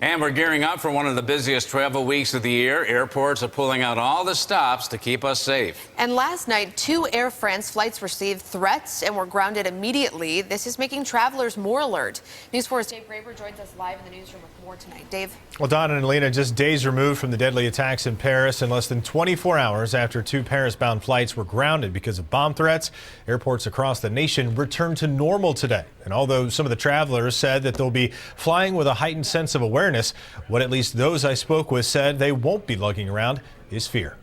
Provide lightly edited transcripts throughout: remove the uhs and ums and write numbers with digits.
And we're gearing up for one of the busiest travel weeks of the year. Airports are pulling out all the stops to keep us safe. And last night, 2 Air France flights received threats and were grounded immediately. This is making travelers more alert. News 4's Dave Graber joins us live in the newsroom with more tonight. Dave. Well, Donna and Alina, just days removed from the deadly attacks in Paris and less than 24 hours after 2 Paris-bound flights were grounded because of bomb threats, airports across the nation returned to normal today. And although some of the travelers said that they'll be flying with a heightened sense of awareness, what at least those I spoke with said they won't be lugging around is fear.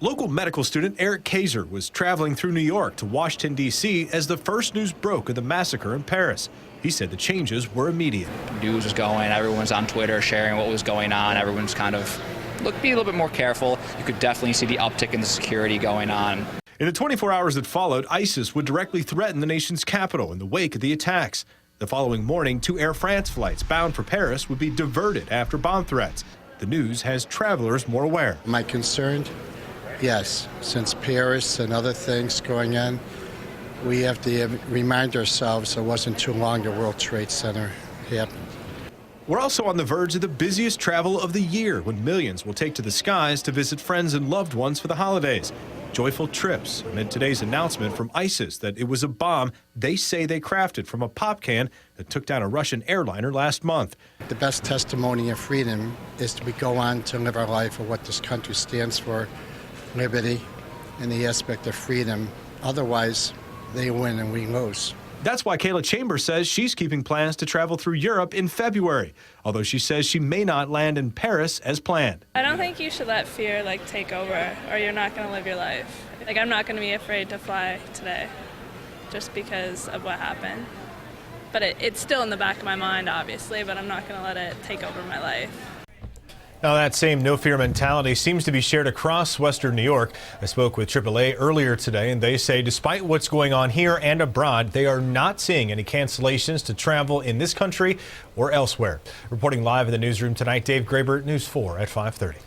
Local medical student Eric Kaiser was traveling through New York to Washington, D.C. as the first news broke of the massacre in Paris. He said the changes were immediate. News was going, everyone's on Twitter sharing what was going on. Everyone's kind of be a little bit more careful. You could definitely see the uptick in the security going on. In the 24 hours that followed, ISIS would directly threaten the nation's capital in the wake of the attacks. The following morning, 2 Air France flights bound for Paris would be diverted after bomb threats. The news has travelers more aware. Am I concerned? Yes. Since Paris and other things going on, we have to remind ourselves it wasn't too long the World Trade Center happened. We're also on the verge of the busiest travel of the year when millions will take to the skies to visit friends and loved ones for the holidays. Joyful trips amid today's announcement from ISIS that it was a bomb they say they crafted from a pop can that took down a Russian airliner last month. The best testimony of freedom is to go on to live our life of what this country stands for, liberty and the aspect of freedom. Otherwise, they win and we lose. That's why Kayla Chambers says she's keeping plans to travel through Europe in February, although she says she may not land in Paris as planned. I don't think you should let fear take over, or you're not going to live your life. I'm not going to be afraid to fly today just because of what happened. But it's still in the back of my mind, obviously, but I'm not going to let it take over my life. Now, that same no-fear mentality seems to be shared across Western New York. I spoke with AAA earlier today, and they say despite what's going on here and abroad, they are not seeing any cancellations to travel in this country or elsewhere. Reporting live in the newsroom tonight, Dave Graber, News 4 at 5:30.